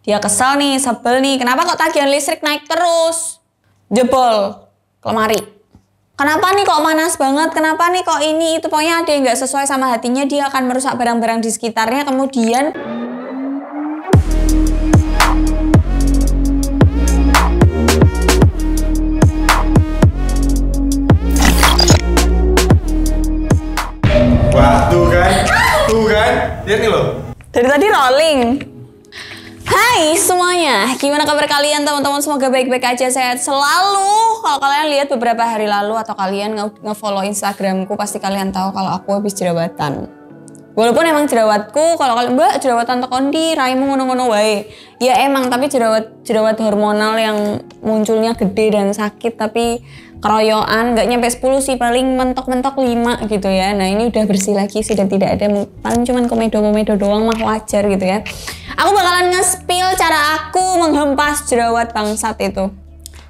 Dia kesel nih, sebel nih, kenapa kok tagihan listrik naik terus? Jebol lemari. Kenapa nih kok panas banget? Kenapa nih kok ini itu? Pokoknya ada yang nggak sesuai sama hatinya, dia akan merusak barang-barang di sekitarnya. Kemudian wah, tuh kan, lihat nih lo. dari tadi rolling. Hai semuanya, gimana kabar kalian teman-teman? Semoga baik-baik aja, sehat selalu. Kalau kalian lihat beberapa hari lalu atau kalian nge-follow Instagramku, pasti kalian tahu kalau aku habis jerawatan. Walaupun emang jerawatku, kalau kalian mbak jerawatan tekondi, raimu ngono-ngono wae. Ya emang, tapi jerawat hormonal yang munculnya gede dan sakit, tapi keroyokan, nggak nyampe 10 sih, paling mentok-mentok 5 gitu ya. Nah ini udah bersih lagi, sudah tidak ada, paling cuman komedo-komedo doang, mah wajar gitu ya. Aku bakalan nge-spill cara aku menghempas jerawat bangsat itu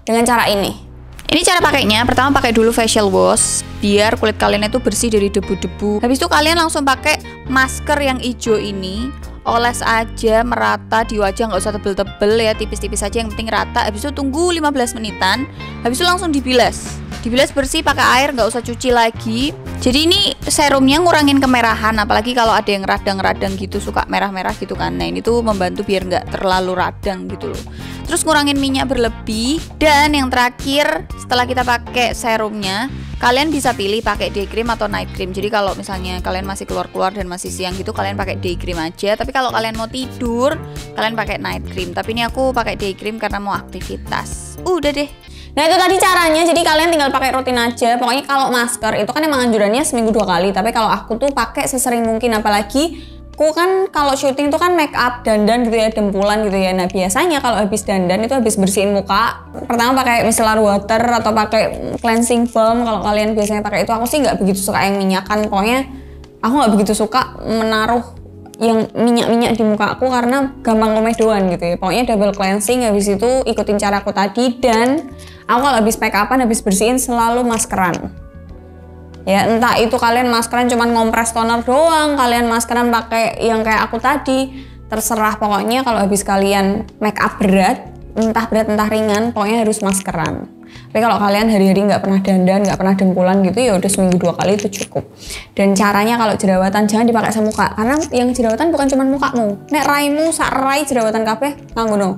dengan cara ini. Ini cara pakainya, pertama pakai dulu facial wash biar kulit kalian itu bersih dari debu-debu. Habis itu kalian langsung pakai masker yang hijau ini, oles aja merata di wajah, nggak usah tebel-tebel ya, tipis-tipis aja, yang penting rata. Habis itu tunggu 15 menitan, habis itu langsung dibilas bersih pakai air, nggak usah cuci lagi. Jadi ini serumnya ngurangin kemerahan, apalagi kalau ada yang radang-radang gitu, suka merah-merah gitu kan. Nah ini tuh membantu biar nggak terlalu radang gitu loh. Terus ngurangin minyak berlebih. Dan yang terakhir, setelah kita pakai serumnya, kalian bisa pilih pakai day cream atau night cream. Jadi kalau misalnya kalian masih keluar-keluar dan masih siang gitu, kalian pakai day cream aja. Tapi kalau kalian mau tidur, kalian pakai night cream. Tapi ini aku pakai day cream karena mau aktivitas. Udah deh. Nah itu tadi caranya, jadi kalian tinggal pakai rutin aja. Pokoknya kalau masker itu kan emang anjurannya seminggu 2 kali. Tapi kalau aku tuh pakai sesering mungkin, apalagi aku kan kalau syuting tuh kan make up, dandan gitu ya, dempulan gitu ya. Nah biasanya kalau habis dandan itu habis bersihin muka, pertama pakai micellar water atau pakai cleansing foam. Kalau kalian biasanya pakai itu, aku sih nggak begitu suka yang minyakan. Pokoknya aku nggak begitu suka menaruh yang minyak-minyak di muka aku karena gampang komedoan gitu ya. Pokoknya double cleansing, habis itu ikutin caraku tadi. Dan aku kalau habis make upan, habis bersihin selalu maskeran. Ya entah itu kalian maskeran cuman ngompres toner doang, kalian maskeran pakai yang kayak aku tadi, terserah. Pokoknya kalau habis kalian make up berat entah ringan, pokoknya harus maskeran. Tapi kalau kalian hari-hari nggak pernah dandan, nggak pernah dempulan gitu, ya udah seminggu 2 kali itu cukup. Dan caranya kalau jerawatan jangan dipakai semuka, karena yang jerawatan bukan cuma mukamu. Nek raimu sak rai jerawatan kabeh nganggono.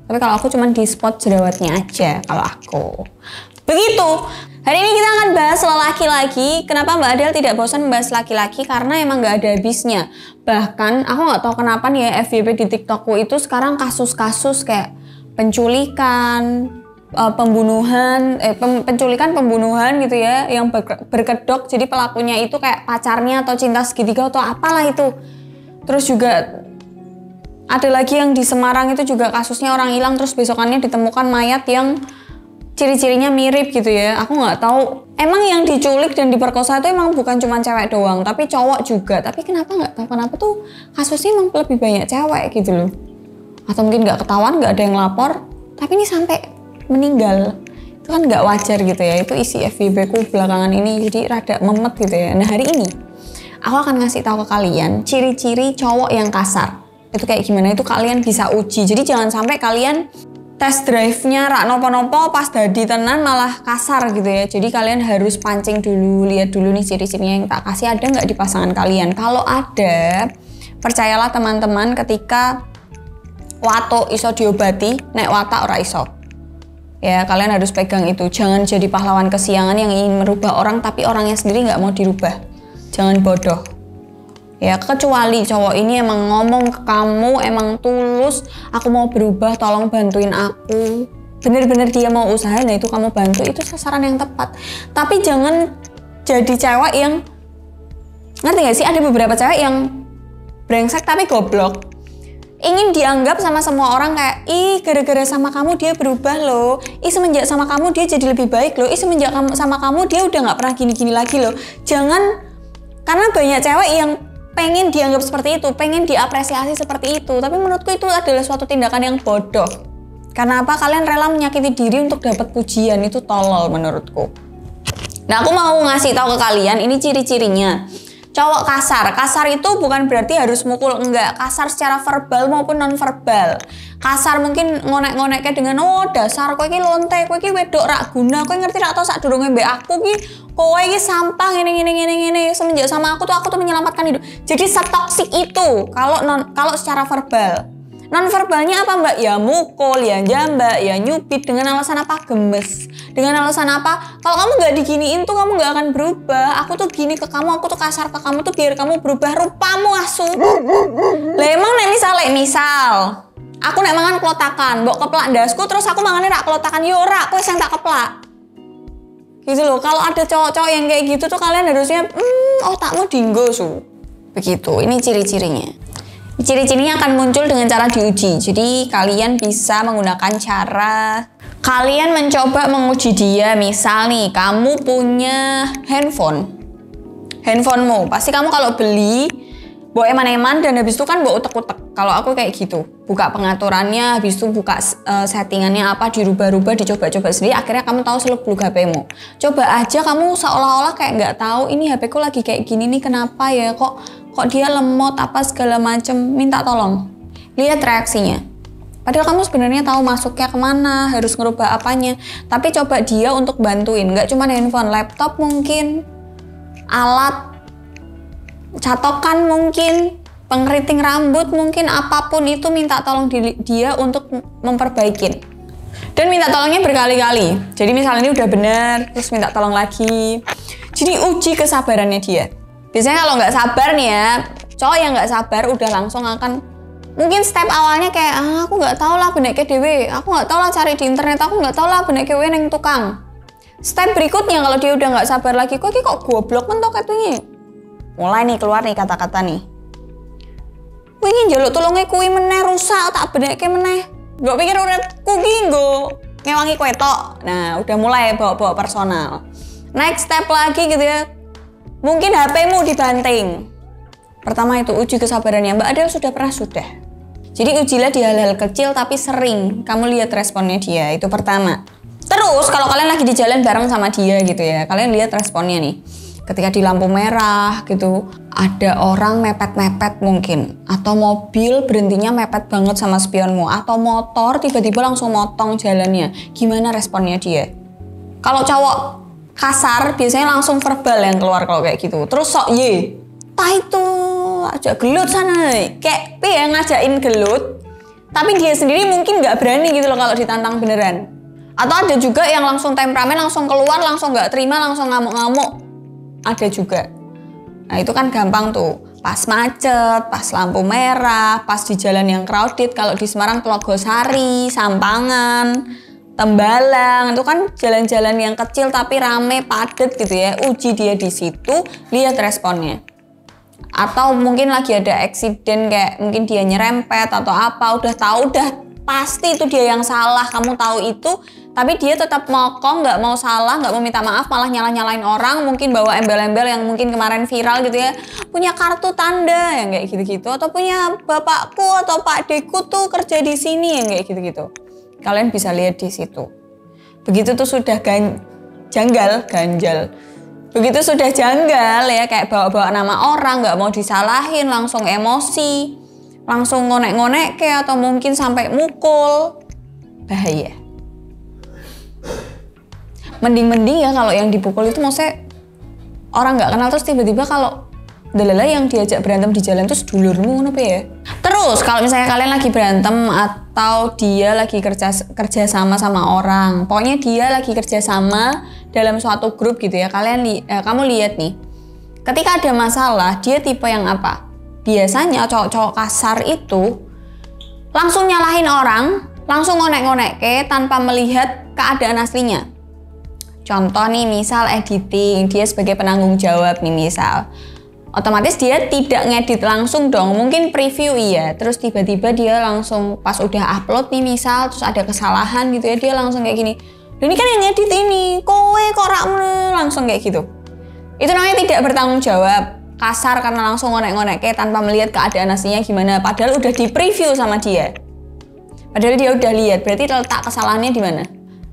Tapi kalau aku cuma di spot jerawatnya aja kalau aku. Begitu. Hari ini kita akan bahas lelaki lagi. Kenapa Mbak Adel tidak bosan membahas laki-laki? Karena emang nggak ada habisnya. Bahkan aku nggak tahu kenapa nih ya, FYP di TikTokku itu sekarang kasus-kasus kayak penculikan, pembunuhan gitu ya, yang berkedok. Jadi pelakunya itu kayak pacarnya atau cinta segitiga atau apalah itu. Terus juga ada lagi yang di Semarang itu juga kasusnya orang hilang terus besokannya ditemukan mayat yang ciri-cirinya mirip gitu ya. Aku nggak tahu. Emang yang diculik dan diperkosa itu emang bukan cuma cewek doang, tapi cowok juga. Tapi kenapa nggak tahu kenapa tuh kasusnya emang lebih banyak cewek gitu loh. Atau mungkin nggak ketahuan, nggak ada yang lapor. Tapi ini sampai meninggal. Itu kan nggak wajar gitu ya. Itu isi FYP ku belakangan ini, jadi rada memet gitu ya. Nah hari ini aku akan ngasih tahu ke kalian ciri-ciri cowok yang kasar. Itu kayak gimana, itu kalian bisa uji. Jadi jangan sampai kalian test drive-nya rak nopo-nopo pas dadi tenan malah kasar gitu ya. Jadi kalian harus pancing dulu, lihat dulu nih ciri-cirinya yang tak kasih ada nggak di pasangan kalian. Kalau ada, percayalah teman-teman, ketika watuk iso diobati, nek watak ora iso. Ya kalian harus pegang itu. Jangan jadi pahlawan kesiangan yang ingin merubah orang tapi orangnya sendiri nggak mau dirubah. Jangan bodoh. Ya kecuali cowok ini emang ngomong ke kamu, emang tulus, aku mau berubah, tolong bantuin aku. Bener-bener dia mau usaha, nah itu kamu bantu, itu sasaran yang tepat. Tapi jangan jadi cewek yang, ngerti gak sih, ada beberapa cewek yang brengsek tapi goblok. Ingin dianggap sama semua orang kayak, ih gara-gara sama kamu dia berubah loh, ih semenjak sama kamu dia jadi lebih baik loh, ih semenjak sama kamu dia udah gak pernah gini-gini lagi loh. Jangan, karena banyak cewek yang pengen dianggap seperti itu, pengen diapresiasi seperti itu. Tapi menurutku itu adalah suatu tindakan yang bodoh. Karena apa? Kalian rela menyakiti diri untuk dapat pujian, itu tolol menurutku. Nah aku mau ngasih tahu ke kalian, ini ciri-cirinya. Cowok kasar itu bukan berarti harus mukul, enggak. Kasar secara verbal maupun non verbal. Kasar mungkin ngonek-ngoneknya dengan dasar kowe iki lonte, kowe iki wedok rak guna, kowe ngerti rak tau sadurunge mbek aku ki kowe iki sampah ngene. Semenjak sama aku tuh menyelamatkan hidup. Jadi setoksik itu kalau secara verbal. Non verbalnya apa Mbak? Ya mukul, ya jambak, ya nyubit. Dengan alasan apa? Gemes. Dengan alasan apa? Kalau kamu gak diginiin tuh kamu gak akan berubah. Aku tuh gini ke kamu, aku tuh kasar ke kamu tuh biar kamu berubah rupamu asu. Lah emang nek misal aku nek mangan klotakan, mbok keplak ndasku terus aku mangane rak klotakan, yo ora, kowe sing tak keplak. Gitu loh. Kalau ada cowok-cowok yang kayak gitu tuh kalian harusnya otakmu dinggo su. Begitu. Ini ciri-cirinya. Ciri-cirinya akan muncul dengan cara diuji. Jadi kalian bisa menggunakan cara kalian mencoba menguji dia. Misal nih, kamu punya handphonemu. Pasti kamu kalau beli bawa eman-eman dan habis itu kan bawa utek-utek. Kalau aku kayak gitu, buka pengaturannya, habis itu buka settingannya apa, dirubah-rubah, dicoba-coba sendiri. Akhirnya kamu tahu seluk-beluk HP-mu. Coba aja kamu seolah-olah kayak nggak tahu ini HP-ku lagi kayak gini nih, kenapa ya kok dia lemot apa segala macem, minta tolong. Lihat reaksinya. Padahal kamu sebenarnya tahu masuknya kemana, harus ngerubah apanya. Tapi coba dia untuk bantuin, nggak cuma handphone, laptop mungkin, alat, catokan mungkin, pengeriting rambut mungkin, apapun itu minta tolong dia untuk memperbaikin. Dan minta tolongnya berkali-kali. Jadi misalnya ini udah benar, terus minta tolong lagi. Jadi uji kesabarannya dia. Biasanya kalau nggak sabar nih ya, cowok yang nggak sabar udah langsung akan mungkin step awalnya kayak aku nggak tahu lah benek dewe, aku nggak tahu lah cari di internet, aku nggak tahu lah benek dewe neng tukang. Step berikutnya kalau dia udah nggak sabar lagi, kok goblok mentok katanya. Mulai nih keluar nih kata-kata nih. Wingi njaluk tulunge kuwi meneh rusak tak benekke meneh. Mbok pikir uripku ki nggo ngewangi kowe tok. Nah, udah mulai bawa-bawa personal. Next step lagi gitu ya. Mungkin HP-mu dibanting. Pertama itu uji kesabarannya. Mbak Adel sudah. Jadi ujilah di hal-hal kecil tapi sering. Kamu lihat responnya dia. Itu pertama. Terus kalau kalian lagi di jalan bareng sama dia gitu ya. Kalian lihat responnya nih. Ketika di lampu merah gitu. Ada orang mepet-mepet mungkin. Atau mobil berhentinya mepet banget sama spionmu. Atau motor tiba-tiba langsung motong jalannya. Gimana responnya dia? Kalau cowok kasar biasanya langsung verbal yang keluar kalau kayak gitu. Terus sok itu ajak gelut sana kayak yang ngajakin gelut tapi dia sendiri mungkin nggak berani gitu loh kalau ditantang beneran. Atau ada juga yang langsung temperamen, langsung keluar, langsung nggak terima, langsung ngamuk-ngamuk. Ada juga. Nah itu kan gampang tuh. Pas macet, pas lampu merah, pas di jalan yang crowded. Kalau di Semarang Telogosari, Sampangan, Tembalang, itu kan jalan-jalan yang kecil tapi rame, padat gitu ya. Uji dia di situ, lihat responnya. Atau mungkin lagi ada eksiden kayak mungkin dia nyerempet atau apa, udah pasti itu dia yang salah, kamu tahu itu, tapi dia tetap mokong, nggak mau salah, nggak mau minta maaf, malah nyalain orang, mungkin bawa embel-embel yang mungkin kemarin viral gitu ya, punya kartu tanda yang kayak gitu-gitu, atau punya bapakku atau pak deku tuh kerja di sini yang kayak gitu-gitu. Kalian bisa lihat di situ. Begitu tuh sudah ganjal. Begitu sudah janggal ya, kayak bawa-bawa nama orang, nggak mau disalahin, langsung emosi, langsung ngonek-ngonek kayak atau mungkin sampai mukul. Bahaya. Mending ya kalau yang dipukul itu maksudnya orang nggak kenal terus tiba-tiba kalau delala yang diajak berantem di jalan terus dulurmu ngono ya. Terus kalau misalnya kalian lagi berantem atau dia lagi kerja sama orang, pokoknya dia lagi kerja sama dalam suatu grup gitu ya, kamu lihat nih. Ketika ada masalah, dia tipe yang apa? Biasanya cowok-cowok kasar itu langsung nyalahin orang, langsung ngonek-ngonek tanpa melihat keadaan aslinya. Contoh nih, misal editing, dia sebagai penanggung jawab nih misal. Otomatis dia tidak ngedit langsung dong, mungkin preview iya, terus tiba-tiba dia langsung pas udah upload nih misal, terus ada kesalahan gitu ya, dia langsung kayak gini, ini kan yang ngedit ini, kowe kok langsung kayak gitu. Itu namanya tidak bertanggung jawab, kasar karena langsung ngonek-ngonek tanpa melihat keadaan aslinya gimana, padahal udah di preview sama dia. Padahal dia udah lihat, berarti letak kesalahannya di mana?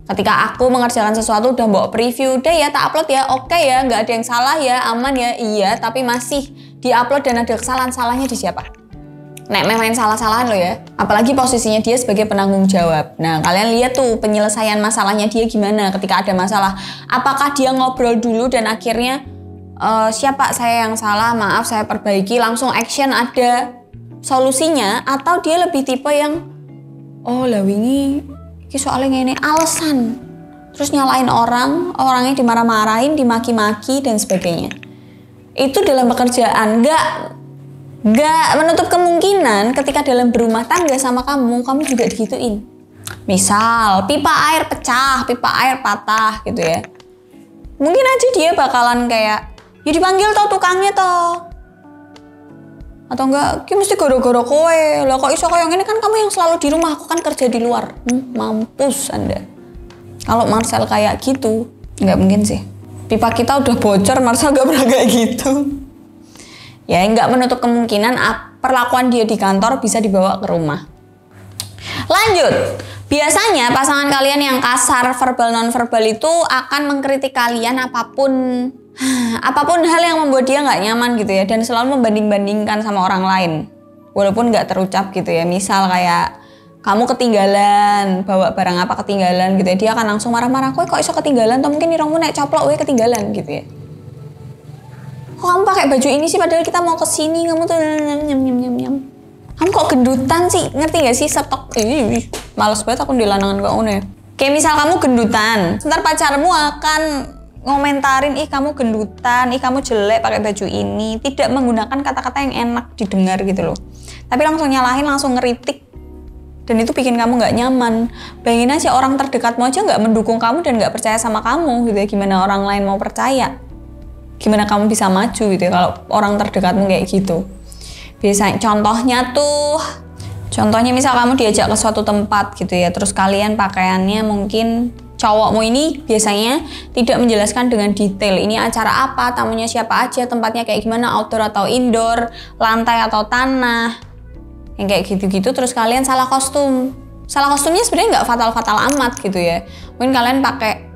Ketika aku mengerjakan sesuatu udah mbok preview, udah ya tak upload ya, oke ya, nggak ada yang salah ya, aman ya, iya, tapi masih di-upload dan ada kesalahan-salahnya di siapa? Nek main salah-salahan lo ya, apalagi posisinya dia sebagai penanggung jawab. Nah kalian lihat tuh penyelesaian masalahnya dia gimana ketika ada masalah. Apakah dia ngobrol dulu dan akhirnya siapa saya yang salah, maaf saya perbaiki, langsung action ada solusinya, atau dia lebih tipe yang oh lah wingi ini soalnya ini alasan, terus nyalain orangnya dimarah-marahin, dimaki-maki dan sebagainya. Itu dalam pekerjaan, nggak menutup kemungkinan ketika dalam berumah tangga sama kamu juga digituin. Misal pipa air pecah, pipa air patah gitu ya, mungkin aja dia bakalan kayak ya dipanggil toh tukangnya toh, atau enggak ki mesti goro-goro kowe lah, kok iso koyo ngene, kan kamu yang selalu di rumah, aku kan kerja di luar. Mampus Anda. Kalau Marcel kayak gitu nggak mungkin sih, pipa kita udah bocor, Marcel gak pernah kayak gitu. Ya nggak menutup kemungkinan perlakuan dia di kantor bisa dibawa ke rumah. Lanjut, biasanya pasangan kalian yang kasar verbal non-verbal itu akan mengkritik kalian apapun hal yang membuat dia nggak nyaman gitu ya, dan selalu membanding-bandingkan sama orang lain walaupun nggak terucap gitu ya. Misal kayak kamu ketinggalan, bawa barang apa ketinggalan gitu ya, dia akan langsung marah-marah, kok iso ketinggalan, atau mungkin irungmu naik coplok we ketinggalan gitu ya. Kok kamu pakai baju ini sih padahal kita mau kesini, kamu tuh nyam. Kamu kok gendutan sih, ngerti gak sih stok? Males banget aku dilanangan kok une. Kayak misal kamu gendutan, ntar pacarmu akan ngomentarin, ih kamu gendutan, ih kamu jelek pakai baju ini, tidak menggunakan kata-kata yang enak didengar gitu loh, tapi langsung nyalahin, langsung ngeritik, dan itu bikin kamu nggak nyaman. Bayangin aja orang terdekatmu aja nggak mendukung kamu dan nggak percaya sama kamu gitu ya, gimana orang lain mau percaya, gimana kamu bisa maju gitu ya kalau orang terdekatmu kayak gitu. Biasanya contohnya misal kamu diajak ke suatu tempat gitu ya, terus kalian pakaiannya mungkin cowokmu ini biasanya tidak menjelaskan dengan detail ini acara apa, tamunya siapa aja, tempatnya kayak gimana, outdoor atau indoor, lantai atau tanah, yang kayak gitu-gitu. Terus kalian salah kostumnya sebenarnya nggak fatal-fatal amat gitu ya, mungkin kalian pakai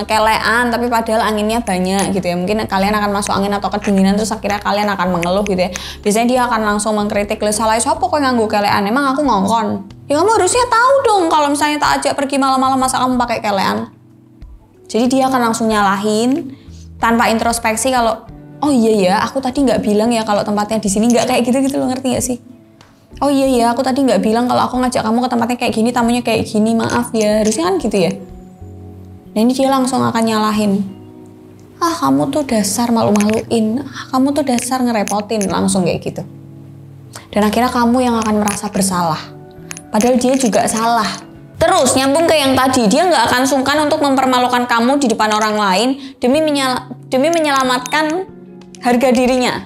kelean tapi padahal anginnya banyak gitu ya, mungkin kalian akan masuk angin atau kedinginan, terus akhirnya kalian akan mengeluh gitu ya. Biasanya dia akan langsung mengkritik, le salah sopo kok nganggo kelean, emang aku ngongkon? Ya kamu harusnya tahu dong kalau misalnya tak ajak pergi malam-malam masa kamu pakai kelean. Jadi dia akan langsung nyalahin tanpa introspeksi kalau oh iya ya aku tadi nggak bilang ya kalau tempatnya di sini, nggak kayak gitu lo, ngerti nggak sih? Oh iya ya aku tadi nggak bilang kalau aku ngajak kamu ke tempatnya kayak gini, tamunya kayak gini, maaf ya, harusnya kan gitu ya. Nah ini dia langsung akan nyalahin, kamu tuh dasar malu-maluin, kamu tuh dasar ngerepotin, langsung kayak gitu. Dan akhirnya kamu yang akan merasa bersalah, padahal dia juga salah. Terus nyambung ke yang tadi, dia nggak akan sungkan untuk mempermalukan kamu di depan orang lain demi menyelamatkan harga dirinya.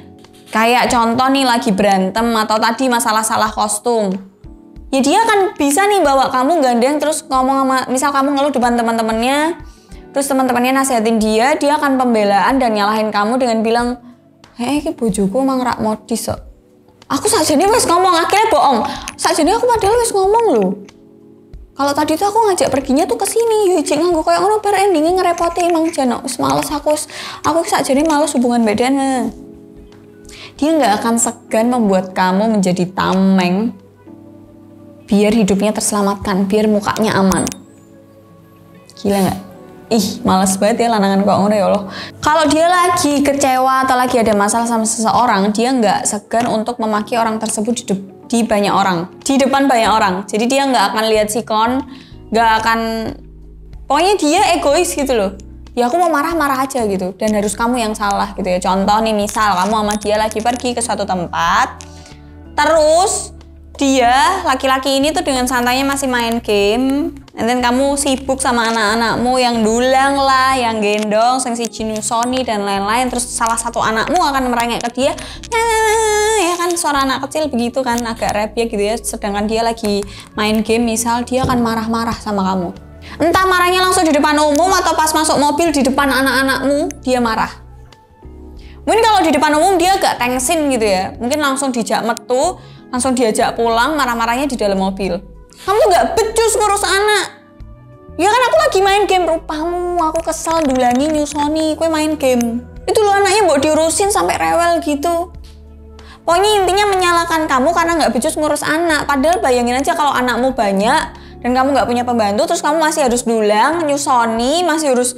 Kayak contoh nih lagi berantem atau tadi masalah salah kostum. Ya dia akan bisa nih bawa kamu gandeng terus ngomong sama, misal kamu ngeluh depan teman-temannya, terus teman-temannya nasihatin dia akan pembelaan dan nyalahin kamu dengan bilang, ki bojoku emang rak modis kok. Aku sakjane wis ngomong, akhirnya bohong. Sakjane aku padahal wis ngomong loh. Kalau tadi tuh aku ngajak perginya tuh ke sini, yo cek nganggo koyo ngono bar endingnya ngerepoti emang jano. Wis males aku sakjane males hubungan bedanya. Dia nggak akan segan membuat kamu menjadi tameng biar hidupnya terselamatkan, biar mukanya aman. Gila nggak? Males banget ya lanangan kok ngono ya Allah. Kalau dia lagi kecewa atau lagi ada masalah sama seseorang, dia nggak segan untuk memaki orang tersebut di banyak orang, di depan banyak orang. Jadi dia nggak akan lihat sikon, nggak akan, pokoknya dia egois gitu loh. Ya aku mau marah-marah aja gitu, dan harus kamu yang salah gitu ya. Contoh nih, misal kamu sama dia lagi pergi ke suatu tempat, terus dia laki-laki ini tuh dengan santainya masih main game, and then kamu sibuk sama anak-anakmu yang dulang lah, yang gendong, yang si Jinusoni dan lain-lain. Terus salah satu anakmu akan merengek ke dia, ya kan suara anak kecil begitu kan, agak rebel gitu ya. Sedangkan dia lagi main game, misal dia akan marah-marah sama kamu. Entah marahnya langsung di depan umum atau pas masuk mobil di depan anak-anakmu dia marah. Mungkin kalau di depan umum dia agak tensin gitu ya, mungkin langsung dijak metu, langsung diajak pulang, marah-marahnya di dalam mobil. Kamu tuh gak becus ngurus anak. Ya kan aku lagi main game, rupamu aku kesel dulangi nyusoni kue main game. Itu lo anaknya mau diurusin sampai rewel gitu. Pokoknya intinya menyalahkan kamu karena nggak becus ngurus anak. Padahal bayangin aja kalau anakmu banyak dan kamu nggak punya pembantu, terus kamu masih harus dulang, nyusoni, masih harus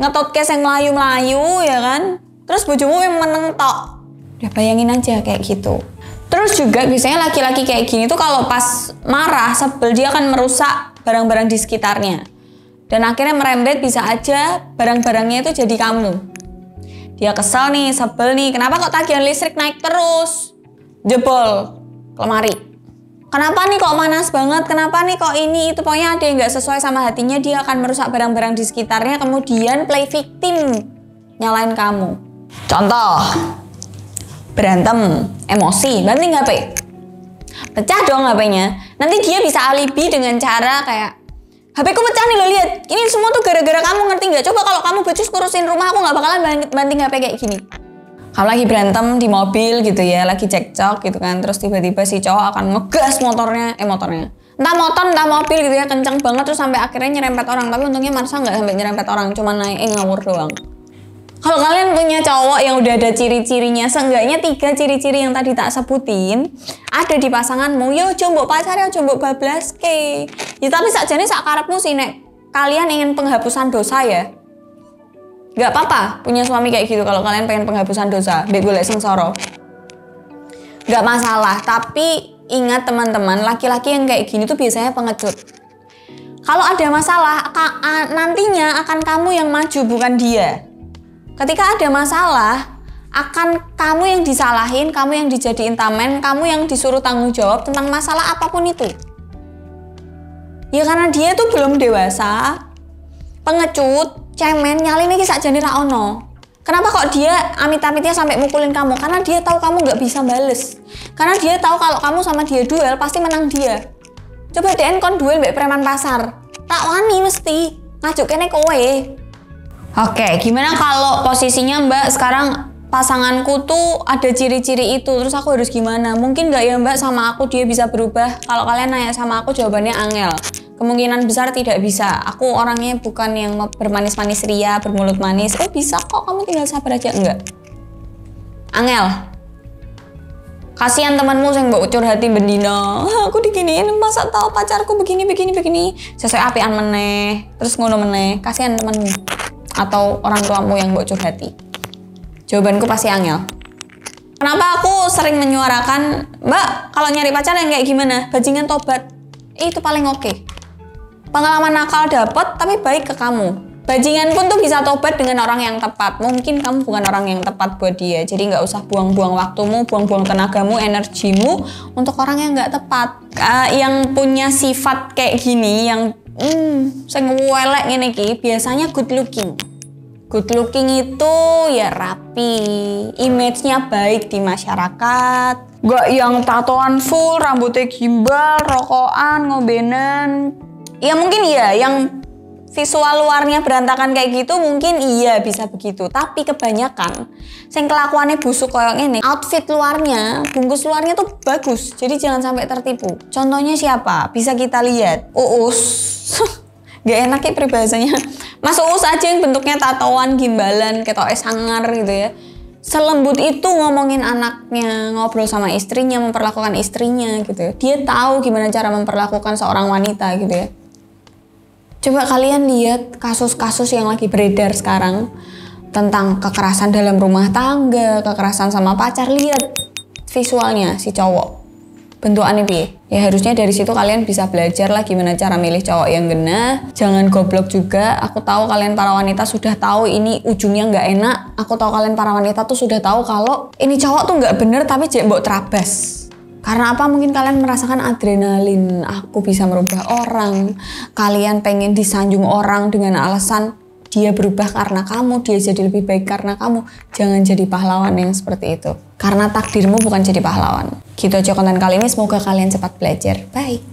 ngetot kes yang melayu-melayu ya kan. Terus bojomu yang menentok. Ya bayangin aja kayak gitu. Terus juga biasanya laki-laki kayak gini tuh kalau pas marah, sebel, dia akan merusak barang-barang di sekitarnya. Dan akhirnya merembet bisa aja barang-barangnya itu jadi kamu. Dia kesel nih, sebel nih, kenapa kok tagihan listrik naik terus? Jebol lemari. Kenapa nih kok panas banget? Kenapa nih kok ini itu? Pokoknya ada yang gak sesuai sama hatinya, dia akan merusak barang-barang di sekitarnya, kemudian play victim, nyalain kamu. Contoh, berantem, emosi, banting HP. Pecah dong HP-nya. Nanti dia bisa alibi dengan cara kayak, HP ku pecah nih lo lihat. Ini semua tuh gara-gara kamu, ngerti nggak? Coba kalau kamu becus ngurusin rumah, aku nggak bakalan banting HP kayak gini. Kalau lagi berantem di mobil gitu ya, lagi cekcok gitu kan, terus tiba-tiba si cowok akan ngegas motornya, entah motor entah mobil gitu ya, kenceng banget terus sampai akhirnya nyerempet orang. Tapi untungnya Marsha nggak sampai nyerempet orang, cuma naik ngawur doang. Kalau kalian punya cowok yang udah ada ciri-cirinya, seenggaknya 3 ciri-ciri yang tadi tak sebutin ada di pasanganmu, yo jombok pacarnya, jombok bablas ke. Ya tapi sakjane sak karepmu sih nek kalian ingin penghapusan dosa ya. Gak apa-apa punya suami kayak gitu kalau kalian pengen penghapusan dosa, mbek golek sengsara. Gak masalah, tapi ingat teman-teman, laki-laki yang kayak gini tuh biasanya pengecut. Kalau ada masalah, nantinya akan kamu yang maju bukan dia. Ketika ada masalah, akan kamu yang disalahin, kamu yang dijadiin tamen, kamu yang disuruh tanggung jawab tentang masalah apapun itu. Ya karena dia tuh belum dewasa, pengecut, cemen, nyalin iki sakjane ra ono. Kenapa kok dia amit-amitnya sampai mukulin kamu? Karena dia tahu kamu nggak bisa bales. Karena dia tahu kalau kamu sama dia duel pasti menang dia. Coba DN kon duel mbek preman pasar, tak wani mesti ngajuk kene kowe. Oke, gimana kalau posisinya Mbak sekarang pasanganku tuh ada ciri-ciri itu, terus aku harus gimana? Mungkin nggak ya Mbak sama aku dia bisa berubah? Kalau kalian nanya sama aku jawabannya angel. Kemungkinan besar tidak bisa. Aku orangnya bukan yang bermanis-manis ria, bermulut manis. Oh bisa kok, kamu tinggal sabar aja. Enggak. Angel. Kasihan temanmu yang mbok curhati bendino. Aku diginiin, masa tahu pacarku begini. Sesuai apian meneh, terus ngono meneh. Kasihan temanmu. Atau orang tuamu yang mbok curhati. Jawabanku pasti angel. Kenapa aku sering menyuarakan, Mbak, kalau nyari pacar yang kayak gimana? Bajingan tobat. Itu paling oke. Pengalaman nakal dapet, tapi baik ke kamu. Bajingan pun tuh bisa tobat dengan orang yang tepat. Mungkin kamu bukan orang yang tepat buat dia. Jadi nggak usah buang-buang waktumu, buang-buang tenagamu, energimu untuk orang yang nggak tepat. Yang punya sifat kayak gini, yang sing welek ngene iki, biasanya good looking. Good looking itu ya rapi, image-nya baik di masyarakat. Gak yang tatoan full, rambutnya gimbal, rokokan, ngobenan. Ya mungkin iya, yang visual luarnya berantakan kayak gitu mungkin iya bisa begitu. Tapi kebanyakan, sing kelakuannya busuk kayak ini, outfit luarnya, bungkus luarnya tuh bagus. Jadi jangan sampai tertipu. Contohnya siapa? Bisa kita lihat. Uus. Gak enak ya peribahasanya. Mas Uus aja yang bentuknya tatoan, gimbalan, ketoknya sangar gitu ya. Selembut itu ngomongin anaknya, ngobrol sama istrinya, memperlakukan istrinya gitu ya. Dia tahu gimana cara memperlakukan seorang wanita gitu ya. Coba kalian lihat kasus-kasus yang lagi beredar sekarang tentang kekerasan dalam rumah tangga, kekerasan sama pacar. Lihat visualnya si cowok. Bentukannya piye? Ya harusnya dari situ kalian bisa belajar lah gimana cara milih cowok yang genah. Jangan goblok juga. Aku tahu kalian para wanita sudah tahu ini ujungnya nggak enak. Aku tahu kalian para wanita tuh sudah tahu kalau ini cowok tuh nggak bener tapi jembok terabas. Karena apa? Mungkin kalian merasakan adrenalin. Aku bisa merubah orang. Kalian pengen disanjung orang dengan alasan dia berubah karena kamu, dia jadi lebih baik karena kamu. Jangan jadi pahlawan yang seperti itu. Karena takdirmu bukan jadi pahlawan. Gitu aja konten kali ini, semoga kalian cepat belajar. Bye!